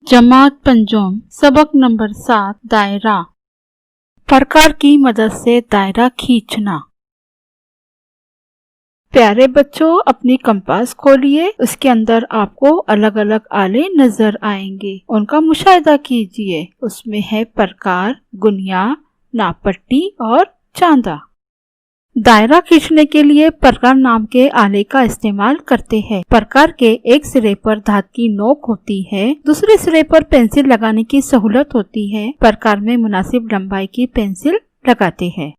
जमात पंजोम सबक नंबर 7 दायरा। प्रकार की मदद से दायरा खींचना। प्यारे बच्चों, अपनी कंपास खोलिए। उसके अंदर आपको अलग अलग आले नजर आएंगे, उनका मुशाहिदा कीजिए। उसमें है प्रकार, गुनिया, नापट्टी और चांदा। दायरा खींचने के लिए प्रकार नाम के आले का इस्तेमाल करते हैं। प्रकार के एक सिरे पर धात की नोक होती है, दूसरे सिरे पर पेंसिल लगाने की सहूलत होती है। प्रकार में मुनासिब लंबाई की पेंसिल लगाते हैं।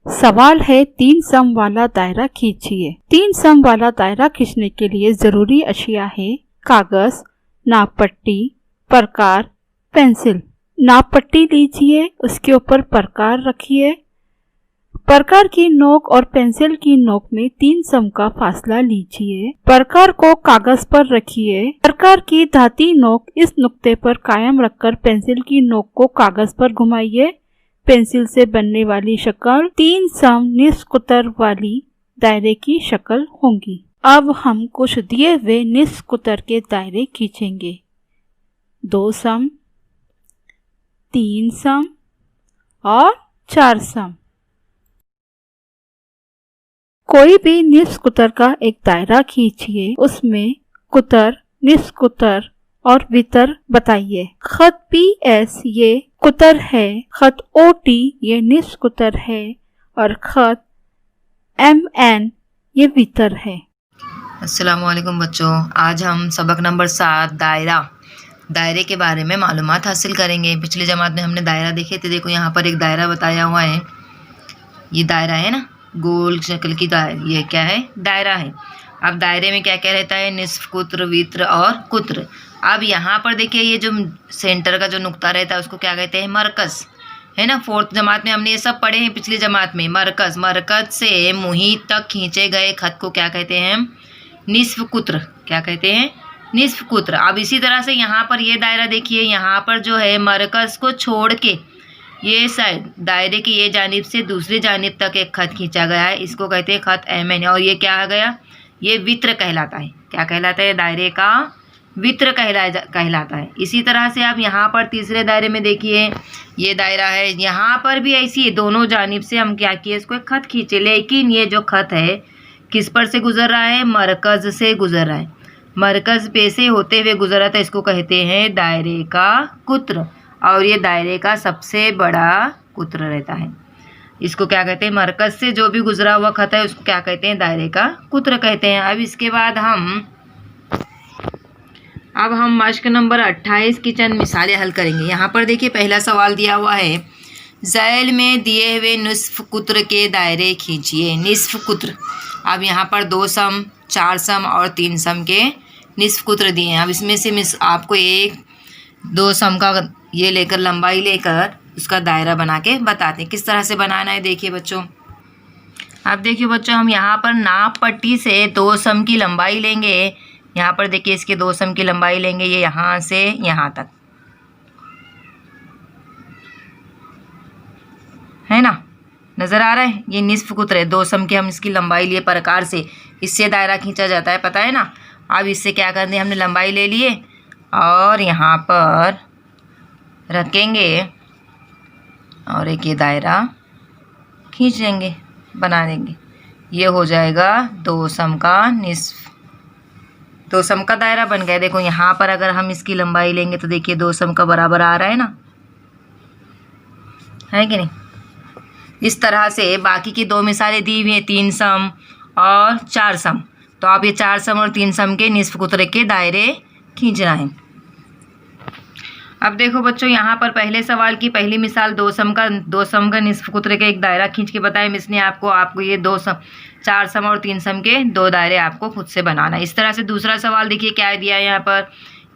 सवाल है, 3 सम वाला दायरा खींचिए। 3 सम वाला दायरा खींचने के लिए जरूरी अशिया है कागज, नाप पट्टी, प्रकार, पेंसिल। नाप पट्टी लीजिए, उसके ऊपर प्रकार रखिए। प्रकार की नोक और पेंसिल की नोक में 3 सम का फासला लीजिए। प्रकार को कागज पर रखिए। प्रकार की धाती नोक इस नुक्ते पर कायम रखकर पेंसिल की नोक को कागज पर घुमाइए। पेंसिल से बनने वाली शक्ल 3 सम निस्कुतर वाली दायरे की शक्ल होंगी। अब हम कुछ दिए हुए निस्कुतर के दायरे खींचेंगे। 2 सम, 3 सम और 4 सम। कोई भी निस्कुतर का एक दायरा खींचिए, उसमें कुतर, निस्कुतर और वितर बताइए। खत PS ये कुतर है, खत OT ये निस्कुतर है और खत MN ये वितर है। अस्सलामुअलैकुम बच्चों, आज हम सबक नंबर 7 दायरे के बारे में मालूमात हासिल करेंगे। पिछली जमात में हमने दायरा देखे थे। देखो यहाँ पर एक दायरा बताया हुआ है। ये दायरा है ना, गोल शक्ल की ये क्या है? दायरा है। अब दायरे में क्या क्या रहता है? निस्फ, कुत्र, वित्र और कुत्र। अब यहाँ पर देखिए, ये जो सेंटर का जो नुक्ता रहता है उसको क्या कहते हैं? मरकज, है ना। 4th जमात में हमने ये सब पढ़े हैं पिछली जमात में। मरकज से मुहीत तक खींचे गए खत को क्या कहते हैं? निस्फ कुत्र। क्या कहते हैं? निस्फ कुत्र। अब इसी तरह से यहाँ पर ये दायरा देखिए, यहाँ पर जो है मरकज को छोड़ के ये साइड दायरे की ये जानिब से दूसरी जानिब तक एक खत खींचा गया है, इसको कहते हैं खत MN। और ये क्या आ गया? ये वित्र कहलाता है। क्या कहलाता है? दायरे का वित्र कहलाता है। इसी तरह से आप यहाँ पर तीसरे दायरे में देखिए, ये दायरा है। यहाँ पर भी ऐसी है, दोनों जानिब से हम क्या किए? इसको एक खत खींचे, लेकिन ये जो खत है किस पर से गुजर रहा है? मरकज से गुजर रहा है। मरकज पे से होते हुए गुजर रहा था, इसको कहते हैं दायरे का कुत्र। और ये दायरे का सबसे बड़ा कुत्र रहता है। इसको क्या कहते हैं? मरकज से जो भी गुजरा हुआ खत है उसको क्या कहते हैं? दायरे का कुत्र कहते हैं। अब इसके बाद हम मश्क नंबर 28 की चंद मिसालें हल करेंगे। यहाँ पर देखिए, पहला सवाल दिया हुआ है, ज़ैल में दिए हुए निस्फ कुत्र के दायरे खींचिए। निस्फ कुत्र। अब यहाँ पर 2 सम, 4 सम और 3 सम के निस्फ कुत्र दिए हैं। अब इसमें से आपको 1-2 सम का ये लेकर, लंबाई लेकर उसका दायरा बना के बताते हैं। किस तरह से बनाना है देखिए बच्चों। अब देखिए बच्चों, हम यहाँ पर नाप पट्टी से 2 सम की लंबाई लेंगे। यहाँ पर देखिए, इसके 2 सम की लंबाई लेंगे, ये यहाँ से यहाँ तक, है ना। नज़र आ रहा है? ये निस्फ कुत्र है। 2 सम की हम इसकी लंबाई लिए प्रकार से, इससे दायरा खींचा जाता है, पता है ना। अब इससे क्या कर दिया हमने? लंबाई ले लिए और यहाँ पर रखेंगे और एक ये दायरा खींच लेंगे, बना देंगे। ये हो जाएगा 2 सम का निस्फ, 2 सम का दायरा बन गया। देखो यहाँ पर अगर हम इसकी लंबाई लेंगे तो देखिए 2 सम का बराबर आ रहा है ना, है कि नहीं। इस तरह से बाकी की 2 मिसालें दी हुई हैं, 3 सम और 4 सम। तो आप ये 4 सम और 3 सम के निस्फ कुत्र के दायरे खींचना है। अब देखो बच्चों, यहाँ पर पहले सवाल की पहली मिसाल 2 सम का निस्फ कुत्र के एक दायरा खींच के बताया मिस ने आपको ये 2 सम, 4 सम और 3 सम के 2 दायरे आपको खुद से बनाना है। इस तरह से दूसरा सवाल देखिए क्या दिया है यहाँ पर,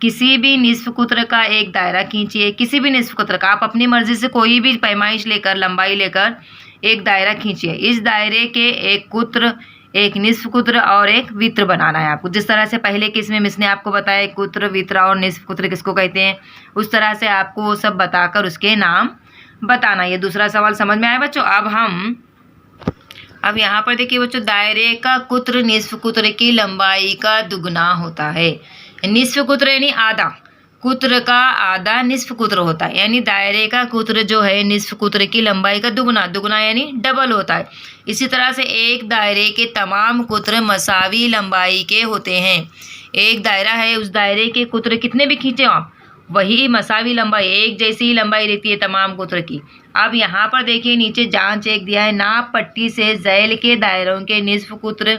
किसी भी निस्फ कुत्र का एक दायरा खींचिए। किसी भी निस्फ कुत्र का, आप अपनी मर्जी से कोई भी पैमाइश लेकर, लंबाई लेकर एक दायरा खींचिए। इस दायरे के एक कुत्र, एक निस्फ कुत्र और एक वित्र बनाना है आपको। जिस तरह से पहले किस में मिस ने आपको बताया कुत्र, वित्र और निस्फ कुत्र किसको कहते हैं, उस तरह से आपको वो सब बताकर उसके नाम बताना। ये दूसरा सवाल समझ में आया बच्चों। अब यहाँ पर देखिए बच्चों, दायरे का कुत्र निस्फ कुत्र की लंबाई का दुगना होता है। निस्फ कुत्र यानी आधा, कुत्र का आधा निस्फ कुत्र होता है। यानी दायरे का कुत्र जो है निस्फ कुत्र की लंबाई का दुगना, दुगना यानी डबल होता है। इसी तरह से एक दायरे के तमाम कुत्र मसावी लंबाई के होते हैं। एक दायरा है, उस दायरे के कुत्र कितने भी खींचे आप, वही मसावी लंबाई, एक जैसी ही लंबाई रहती है तमाम कुत्र की। अब यहाँ पर देखिए नीचे जांच एक दिया है, नाप पट्टी से ज़ैल के दायरों के निस्फ कुत्र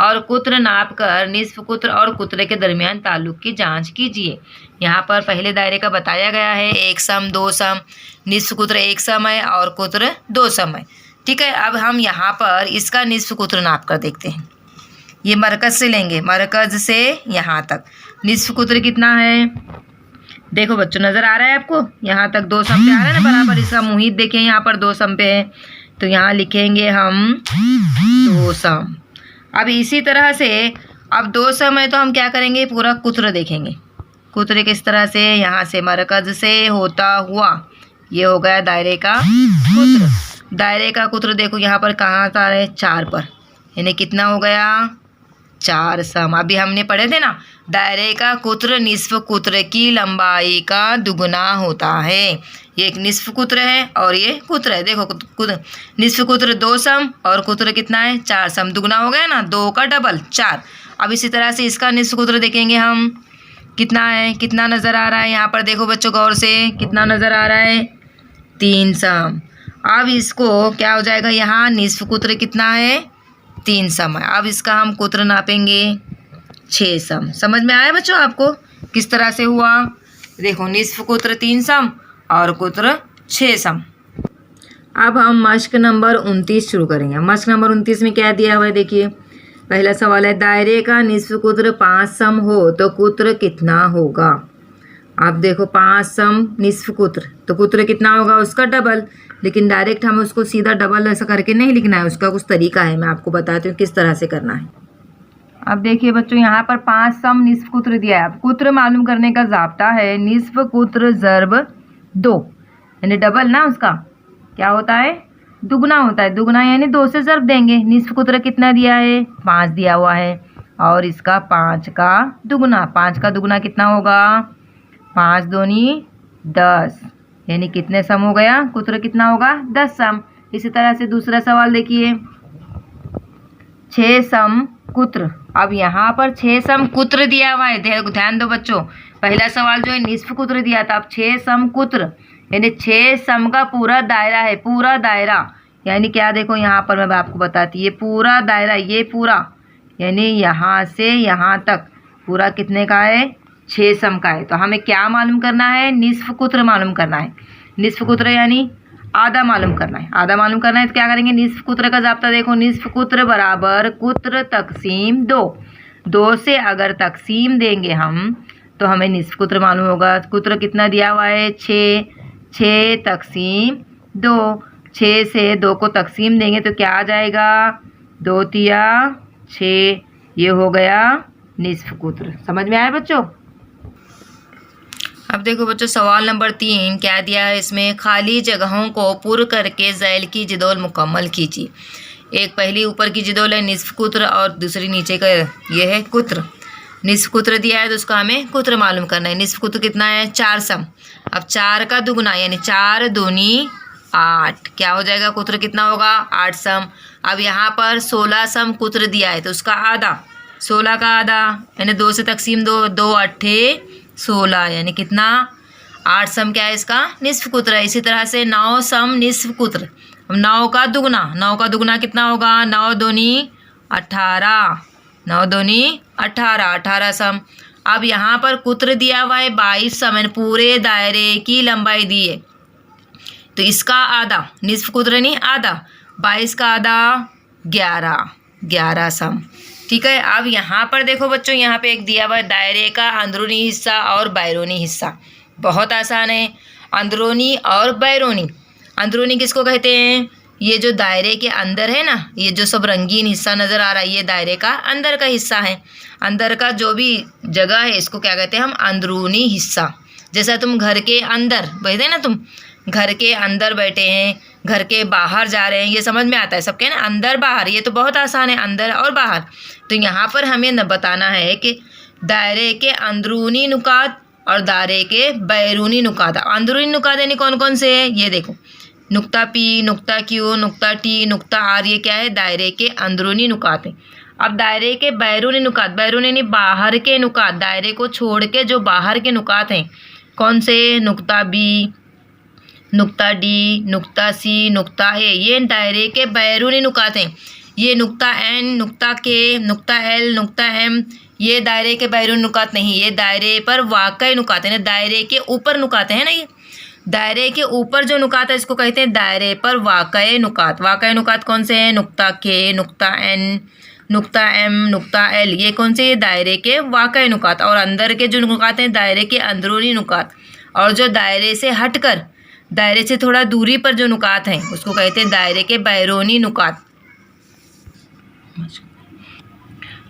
और कुत्र नाप कर निस्फ कुत्र और कुत्र के दरमियान ताल्लुक की जांच कीजिए। यहाँ पर पहले दायरे का बताया गया है, एक सम, दो सम, निस्फ कुत्र एक सम है और कुत्र दो सम है। ठीक है, अब हम यहाँ पर इसका निस्फ कुत्र नाप कर देखते हैं। ये मरकज़ से लेंगे, मरकज़ से यहाँ तक निस्फ कुत्र कितना है, देखो बच्चों नज़र आ रहा है आपको, यहाँ तक दो सम पे आ रहा है ना बराबर। इसका मुहित देखिए यहाँ पर दो सम पे है, तो यहाँ लिखेंगे हम दो सम। अब इसी तरह से अब दो सम है तो हम क्या करेंगे, पूरा कुत्र देखेंगे। कुत्र किस तरह से, यहाँ से मरकज़ से होता हुआ ये हो गया दायरे का कुत्र। दायरे का कुत्र देखो यहाँ पर कहाँ आ रहा है, 4 पर, यानी कितना हो गया, 4 सम। अभी हमने पढ़े थे ना, दायरे का कुत्र निस्फ कुत्र की लंबाई का दुगना होता है। ये एक निस्फ कुत्र है और ये कुत्र है। देखो निस्फ कुत्र 2 सम और कुत्र कितना है, 4 सम, दुगना हो गया ना, 2 का डबल 4। अब इसी तरह से इसका निस्फ कुत्र देखेंगे हम, कितना है, कितना नज़र आ रहा है, यहाँ पर देखो बच्चों गौर से, कितना नज़र आ रहा है, 3 सम। अब इसको क्या हो जाएगा, यहाँ निस्फ कुत्र कितना है, 3 सम है। अब इसका हम कुत्र नापेंगे 6 सम। समझ में आया बच्चों आपको किस तरह से हुआ, देखो निस्फ कुत्र 3 सम और कुत्र 6 सम। अब हम मश्क नंबर 29 शुरू करेंगे। मश्क नंबर 29 में क्या दिया हुआ है, देखिए पहला सवाल है, दायरे का निस्फ कुत्र 5 सम हो तो कुत्र कितना होगा। अब देखो 5 सम निस्फ कुत्र, तो कुत्र कितना होगा, उसका डबल। लेकिन डायरेक्ट हमें उसको सीधा डबल ऐसा करके नहीं लिखना है, उसका कुछ तरीका है, मैं आपको बताती हूँ किस तरह से करना है। अब देखिए बच्चों यहाँ पर 5 सम निस्फ कुत्र दिया है। अब कुत्र मालूम करने का जाब्ता है निस्फ कुत्र ज़र्ब 2, यानी डबल ना, उसका क्या होता है, दुगना होता है। दुगना यानी 2 से ज़र्ब देंगे। निस्फ कुत्र कितना दिया है, 5 दिया हुआ है और इसका 5 का दुगना, 5 का दुगना कितना होगा, 5 दूनी 10, यानी कितने सम हो गया, कुत्र कितना होगा, 10 सम। इसी तरह से दूसरा सवाल देखिए, 6 सम कुत्र। अब यहाँ पर 6 सम कुत्र दिया हुआ है, ध्यान दो बच्चों, पहला सवाल जो है निस्फ कुत्र दिया था, अब 6 सम कुत्र यानी 6 सम का पूरा दायरा है, पूरा दायरा यानी क्या, देखो यहाँ पर मैं आपको बताती, ये पूरा दायरा, ये पूरा यानी यहाँ से यहाँ तक पूरा कितने का है, 6 सम का है। तो हमें क्या मालूम करना है, निस्फ कुत्र मालूम करना है। निस्फ कुत्र यानी आधा मालूम करना है, आधा मालूम करना है तो क्या करेंगे, निस्फ कुत्र का जाब्ता देखो, निस्फ कुत्र बराबर कुत्र तकसीम 2। 2 से अगर तकसीम देंगे हम तो हमें निस्फ कुत्र मालूम होगा। कुत्र कितना दिया हुआ है, 6, 6 तकसीम 2, 6 से 2 को तकसीम देंगे तो क्या आ जाएगा, 2 तिया 6, ये हो गया निस्फ कुत्र। समझ में आया बच्चों। अब देखो बच्चों सवाल नंबर 3 क्या दिया है, इसमें खाली जगहों को पुर करके ज़ैल की जिदोल मुकम्मल कीजिए। एक पहली ऊपर की जिदोल है निस्फ कुत्र और दूसरी नीचे का ये है कुत्र। निस्फ कुत्र दिया है तो उसका हमें कुत्र मालूम करना है। निस्फ कुत्र कितना है, 4 सम। अब 4 का दुगना यानी 4 दूनी 8, क्या हो जाएगा, कुत्र कितना होगा, 8 सम। अब यहाँ पर 16 सम कुत्र दिया है तो उसका आधा, 16 का आधा यानी 2 से तकसीम 2, 2 अट्ठे 16 यानी कितना, 8 सम क्या है इसका, निस्फ कुत्र है। इसी तरह से 9 सम निस्फ कुत्र। अब 9 का दुगना, 9 का दुगना कितना होगा, 9 दूनी 18, 9 दूनी 18, 18 सम। अब यहाँ पर कुत्र दिया हुआ है 22 सम, यानी पूरे दायरे की लंबाई दी है तो इसका आधा, निस्फ कुत्र नहीं आधा, 22 का आधा 11, 11 सम। ठीक है। अब यहाँ पर देखो बच्चों, यहाँ पे एक दिया हुआ है दायरे का अंदरूनी हिस्सा और बैरूनी हिस्सा। बहुत आसान है। अंदरूनी और बैरूनी। अंदरूनी किसको कहते हैं? ये जो दायरे के अंदर है ना, ये जो सब रंगीन हिस्सा नज़र आ रहा है, ये दायरे का अंदर का हिस्सा है। अंदर का जो भी जगह है इसको क्या कहते हैं हम? अंदरूनी हिस्सा। जैसा तुम घर के अंदर बैठे ना, तुम घर के अंदर बैठे हैं, घर के बाहर जा रहे हैं, ये समझ में आता है सबके ना, अंदर बाहर। ये तो बहुत आसान है, अंदर और बाहर। तो यहाँ पर हमें न बताना है कि दायरे के अंदरूनी नुकात और दायरे के बैरूनी नुकात। अंदरूनी नुकात यानी कौन कौन से है? ये देखो, नुक्ता पी, नुक्ता क्यू, नुक्ता टी, नुक्ता आर, ये क्या है? दायरे के अंदरूनी नुकात है। अब दायरे के बैरूनी नुकात, बैरूनी यानी बाहर के नुकात, दायरे को छोड़ के जो बाहर के नुकात हैं, कौन से? नुक्ता बी, नुक्ता डी, नुक्ता सी, नुक्ता ए, ये दायरे के बैरूनी नुकात हैं। ये नुक्ता एन, नुक्ता के, नुक्ता एल, नुक्ता एम, ये दायरे के बैरूनी नुकात नहीं, ये दायरे पर वाकई नुकात है ना, दायरे के ऊपर नुकात है ना। ये दायरे के ऊपर जो नुकात है इसको कहते हैं दायरे पर वाकई नुकात। वाकई नुकात कौन से हैं? नुक्ता के, नुक्ता एन, नुक्ता एम, नुक्ता एल, ये कौन से? ये दायरे के वाकई नुकात। और अंदर के जो नुकात हैं दायरे के अंदरूनी नुकात। और जो दायरे से हटकर, दायरे से थोड़ा दूरी पर जो नुकात हैं उसको कहते हैं दायरे के बैरूनी नुकात।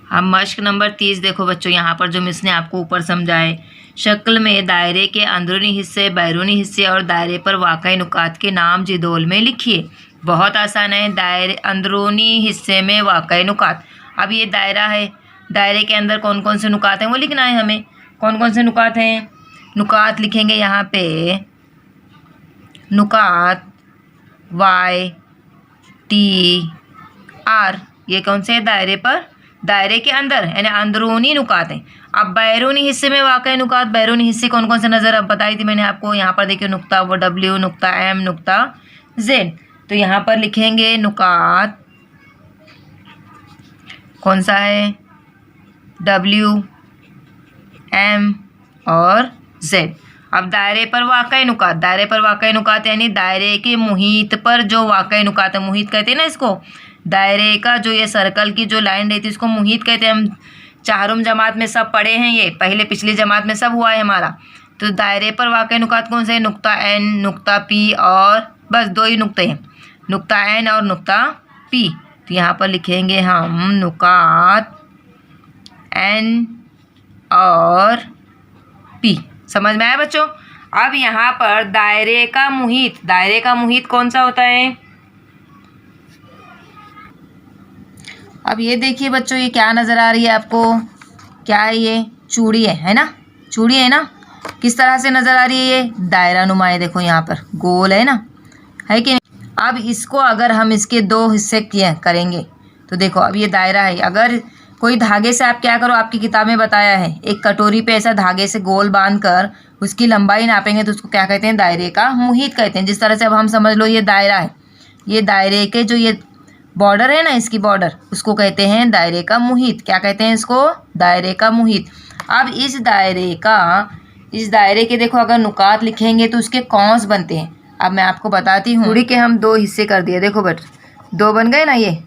अब मश्क नंबर 30 देखो बच्चों, यहाँ पर जो मिस ने आपको ऊपर समझाए, शक्ल में दायरे के अंदरूनी हिस्से, बैरूनी हिस्से और दायरे पर वाकई नुकात के नाम जिदोल में लिखिए। बहुत आसान है। दायरे अंदरूनी हिस्से में वाकई नुकात। अब ये दायरा है, दायरे के अंदर कौन कौन से नुकात हैं वो लिखना है हमें। कौन कौन से नुकात हैं? नुकात लिखेंगे यहाँ पे, नुकात वाई टी आर, ये कौन से है? दायरे पर, दायरे के अंदर यानी अंदरूनी नुकात हैं। अब बैरूनी हिस्से में वाकई नुकात, बैरूनी हिस्से कौन कौन से नज़र अब बताई थी मैंने आपको। यहाँ पर देखिए, नुक्ता डब्ल्यू, नुक्ता एम, नुक्ता जेड। तो यहाँ पर लिखेंगे नुकात कौन सा है? डब्ल्यू, एम और जेड। अब दायरे पर वाकई नुकात, दायरे पर वाकई नुकात यानी दायरे के मुहित पर जो वाकई नुकात है, मुहित कहते हैं ना इसको। दायरे का जो ये सर्कल की जो लाइन रहती है इसको मुहित कहते हैं। हम चारों जमात में सब पढ़े हैं, ये पहले पिछली जमात में सब हुआ है हमारा। तो दायरे पर वाकई नुकात कौन से हैं? नुक्ता एन, नुक्ता पी और बस दो ही नुक्ते हैं, नुक्ता एन और नुक्ता पी। तो यहाँ पर लिखेंगे हम नुकात एन और पी। समझ में आया बच्चों? अब यहाँ पर दायरे का मुहित, दायरे का मुहित कौन सा होता है? अब ये देखिए बच्चों, ये क्या नज़र आ रही है आपको? क्या है ये? चूड़ी है ना? चूड़ी है ना? किस तरह से नज़र आ रही है? ये दायरा नुमा है, देखो यहाँ पर गोल है ना, है कि नहीं? अब इसको अगर हम इसके दो हिस्से किए करेंगे तो देखो, अब ये दायरा है। अगर कोई धागे से आप क्या करो, आपकी किताब में बताया है, एक कटोरी पे ऐसा धागे से गोल बांध कर उसकी लंबाई नापेंगे तो उसको क्या कहते हैं? दायरे का मुहित कहते हैं। जिस तरह से अब हम समझ लो ये दायरा है, ये दायरे के जो ये बॉर्डर है ना, इसकी बॉर्डर, उसको कहते हैं दायरे का मुहित। क्या कहते हैं इसको? दायरे का मुहित। अब इस दायरे के देखो, अगर नुकात लिखेंगे तो उसके कौंस बनते हैं। अब मैं आपको बताती हूँ। चूड़ी के हम दो हिस्से कर दिए, देखो बट दो बन गए ना, ये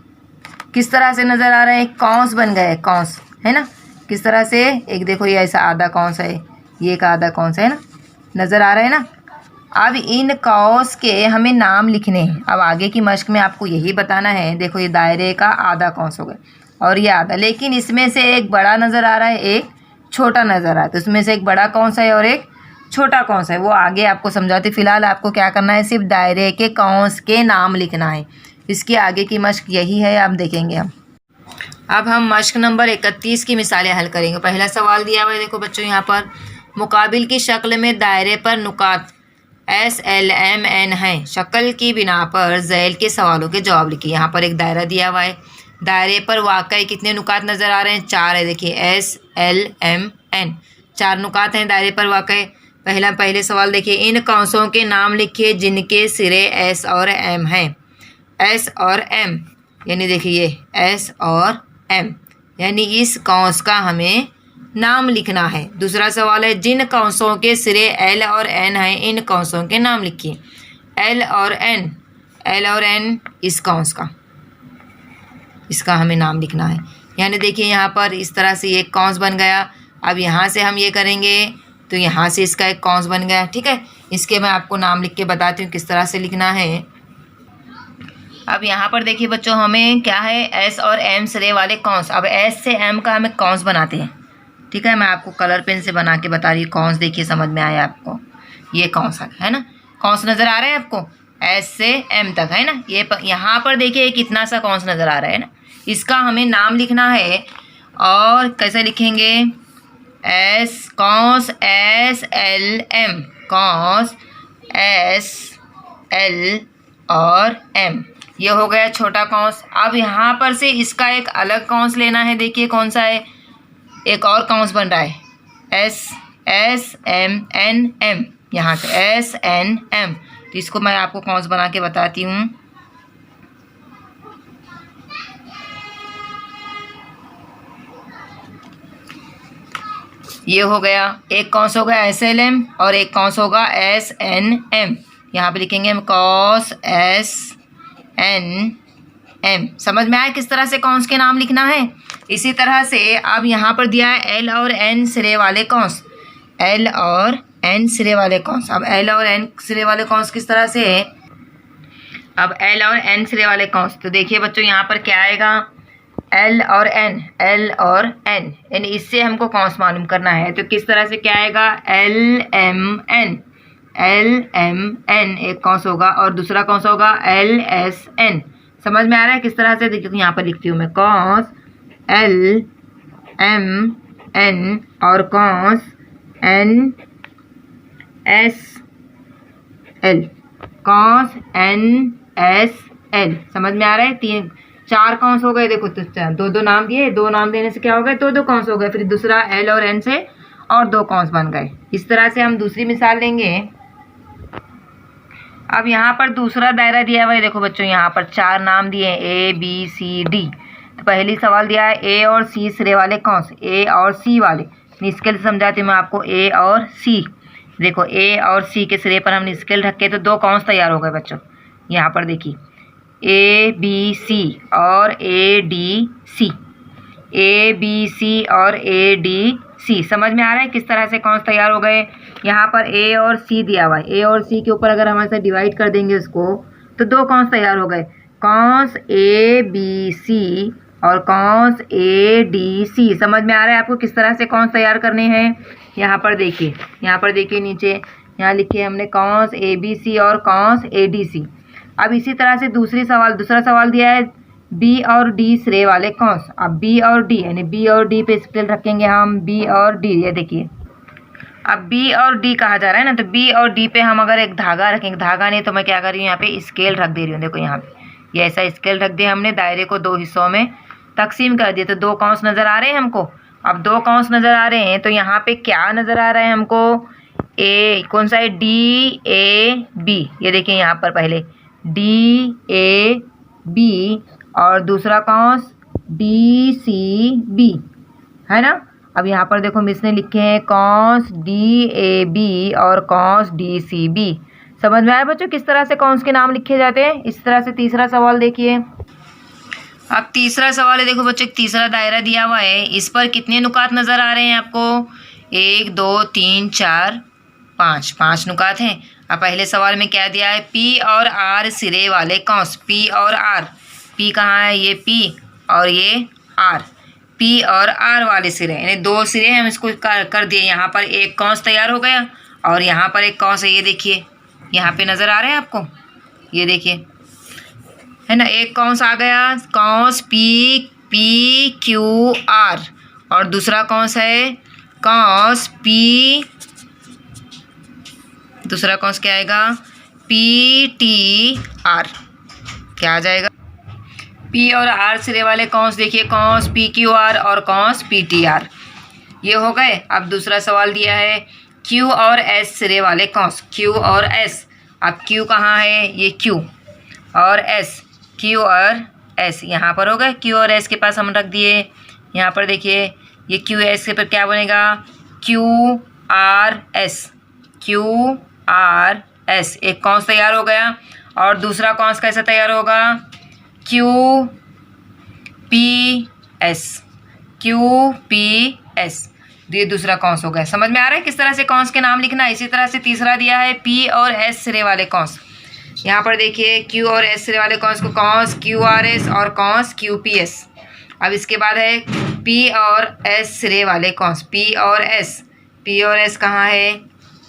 किस तरह से नज़र आ रहा है? कौंस बन गए, कौंस है ना, किस तरह से? एक देखो ये ऐसा आधा कौंस है, ये एक आधा कौंस है ना, नज़र आ रहा है ना। अब इन कौस के हमें नाम लिखने हैं। अब आगे की मश्क में आपको यही बताना है। देखो ये दायरे का आधा कौस हो गया और ये आधा, लेकिन इसमें से एक बड़ा नज़र आ रहा है, एक छोटा नज़र आ रहा है। तो इसमें से एक बड़ा कौस है और एक छोटा कौस है, वो आगे आपको समझाती। फिलहाल आपको क्या करना है? सिर्फ दायरे के कौस के नाम लिखना है। इसकी आगे की मश्क यही है, आप देखेंगे हम। अब हम मश्क नंबर 31 की मिसालें हल करेंगे। पहला सवाल दिया हुआ है, देखो बच्चों यहाँ पर, मुकाबिल की शक्ल में दायरे पर नुकात एस एल एम एन हैं। शक्ल की बिना पर झैल के सवालों के जवाब लिखिए। यहाँ पर एक दायरा दिया हुआ है, दायरे पर वाकई कितने नुकात नज़र आ रहे हैं? 4 है। देखिए एस एल एम एन, 4 नुकात हैं दायरे पर वाकई। पहले सवाल देखिए, इन कौंसों के नाम लिखिए जिनके सिरे एस और एम हैं। एस और एम यानी देखिए ये एस और एम, यानी इस कौंस का हमें नाम लिखना है। दूसरा सवाल है, जिन कौंसों के सिरे एल और एन हैं इन कौंसों के नाम लिखिए। एल और एन इस कौंस का, इसका हमें नाम लिखना है। यानी देखिए यहाँ पर इस तरह से एक कौंस बन गया। अब यहाँ से हम ये करेंगे तो यहाँ से इसका एक कौंस बन गया। ठीक है, इसके मैं आपको नाम लिख के बताती हूँ किस तरह से लिखना है। अब यहाँ पर देखिए बच्चों, हमें क्या है, एस और एम सिरे वाले कौंस। अब एस से एम का हमें कौंस बनाते हैं। ठीक है, मैं आपको कलर पेन से बना के बता रही हूँ। कौंस देखिए, समझ में आया आपको? ये कौंस है ना, कौंस नज़र आ रहे हैं आपको? एस से एम तक है ना। ये यहाँ पर देखिए कितना सा कौंस नज़र आ रहा है ना। इसका हमें नाम लिखना है। और कैसे लिखेंगे? एस कौंस एस एल एम, कौंस एस एल और एम। ये हो गया छोटा कौंस। अब यहाँ पर से इसका एक अलग कौंस लेना है। देखिए कौन सा है, एक और कौंस बन रहा है, S S M N M, यहाँ से एस एन एम। तो इसको मैं आपको कौंस बना के बताती हूँ। ये हो गया, एक कौंस होगा एस एल एम और एक कौंस होगा एस एन एम। यहाँ पे लिखेंगे हम कॉस एस एन एम। समझ में आया किस तरह से कौंस के नाम लिखना है? इसी तरह से अब यहाँ पर दिया है एल और एन सिरे वाले कौंस, एल और एन सिरे वाले कौंस। अब एल और एन सिरे वाले कौंस किस तरह से है? अब एल और एन सिरे वाले कौंस, तो देखिए बच्चों यहाँ पर क्या आएगा, एल और एन, एल और एन, यानी इससे हमको कौंस मालूम करना है। तो किस तरह से क्या आएगा, L M N, L M N एक कौंस होगा और दूसरा कौंस होगा एल एस एन। समझ में आ रहा है किस तरह से? देखिए यहाँ पर लिखती हूँ मैं, कौंस एल एम एन और कौंस एन एस एल, कौंस एन एस एल। समझ में आ रहा है? चार कौंस हो गए। देखो तो दो नाम दिए, दो नाम देने से क्या हो गए, दो कौंस हो गए। फिर दूसरा एल और एन से और दो कौंस बन गए। इस तरह से हम दूसरी मिसाल लेंगे। अब यहाँ पर दूसरा दायरा दिया हुआ है। देखो बच्चों यहाँ पर चार नाम दिए हैं, ए बी सी डी। तो पहली सवाल दिया है ए और सी सिरे वाले कौंस, ए और सी वाले। स्केल समझाती हूँ मैं आपको, ए और सी। देखो ए और सी के सिरे पर हमने स्केल रखे तो दो कौंस तैयार हो गए बच्चों। यहाँ पर देखिए ए बी सी और A D C, A B C और ए डी सी। समझ में आ रहा है किस तरह से कौंस तैयार हो गए? यहाँ पर ए और सी दिया हुआ है, ए और सी के ऊपर अगर हम ऐसे डिवाइड कर देंगे उसको तो दो कौंस तैयार हो गए, कौंस ए बी सी और कौंस ए डी सी। समझ में आ रहा है आपको किस तरह से कौंस तैयार करने हैं? यहाँ पर देखिए, यहाँ पर देखिए नीचे यहाँ लिखे हमने कौंस ए बी सी और कौंस ए डी सी। अब इसी तरह से दूसरा सवाल दिया है बी और डी सिरे वाले कौंस। अब बी और डी, यानी बी और डी पे स्केल रखेंगे हम, बी और डी। ये देखिए अब बी और डी कहा जा रहा है ना, तो बी और डी पे हम अगर एक धागा रखेंगे, धागा नहीं तो मैं क्या कर रही हूँ यहाँ पे स्केल रख दे रही हूँ। देखो यहाँ पे ये ऐसा स्केल रख दिया हमने, दायरे को दो हिस्सों में तकसीम कर दिया। तो दो कौंस नज़र आ रहे हैं हमको। अब दो कौंस नज़र आ रहे हैं तो यहाँ पे क्या नज़र आ रहा है हमको, ए कौन सा है, डी ए बी। ये देखिए यहाँ पर पहले डी ए बी और दूसरा कौंस डी सी बी, है ना। अब यहाँ पर देखो मिस ने लिखे हैं कौंस डी ए बी और कौंस डी सी बी। समझ में आया बच्चों किस तरह से कौंस के नाम लिखे जाते हैं? इस तरह से तीसरा सवाल देखिए। अब तीसरा सवाल है, देखो बच्चों तीसरा दायरा दिया हुआ है, इस पर कितने नुकात नज़र आ रहे हैं आपको? 1 2 3 4 5, 5 नुकात हैं। अब पहले सवाल में क्या दिया है, पी और आर सिरे वाले कौंस, पी और आर, पी कहाँ है, ये पी और ये आर, पी और आर वाले सिरे, यानी दो सिरे हम इसको कर दिए। यहाँ पर एक कौंस तैयार हो गया और यहाँ पर एक कौंस है। ये देखिए यहाँ पे नज़र आ रहे हैं आपको, ये देखिए है ना, एक कौंस आ गया, कौंस पी पी क्यू आर, और दूसरा कौंस है कौंस पी, दूसरा कौंस क्या आएगा, पी टी आर। क्या आ जाएगा, पी और आर सिरे वाले कौंस देखिए, कौंस पी क्यू आर और कौंस पी टी आर। ये हो गए। अब दूसरा सवाल दिया है क्यू और एस सिरे वाले कौंस, क्यू और एस। अब क्यू कहाँ है, ये क्यू और एस, क्यू और एस यहाँ पर हो गए। क्यू और एस के पास हम रख दिए। यहाँ पर देखिए ये क्यू एस के पर क्या बनेगा, Q R S, Q R S, एक कौंस तैयार हो गया। और दूसरा कौंस कैसे तैयार होगा, Q P S. Q P S. ये दूसरा कौंस हो गया। समझ में आ रहा है किस तरह से कौंस के नाम लिखना है। इसी तरह से तीसरा दिया है पी और एस सिरे वाले कौंस। यहाँ पर देखिए क्यू और एस सिरे वाले कौंस को कौंस क्यू आर एस और कौंस क्यू पी एस। अब इसके बाद है पी और एस सिरे वाले कौंस, पी और एस। पी और एस कहाँ है,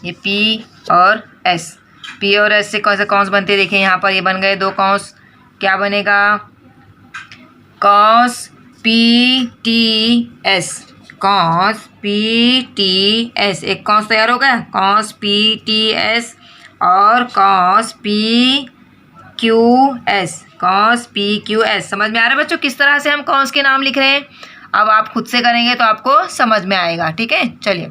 ये पी और एस। पी और एस से कौन से कौंस बनते हैं, देखिए यहाँ पर ये बन गए दो कौंस। क्या बनेगा, cos P T S, cos P T S. एक कॉस तैयार हो गया, कॉस पी टी एस और cos P Q S, cos P Q S. समझ में आ रहा है बच्चों किस तरह से हम कॉस के नाम लिख रहे हैं। अब आप खुद से करेंगे तो आपको समझ में आएगा। ठीक है, चलिए।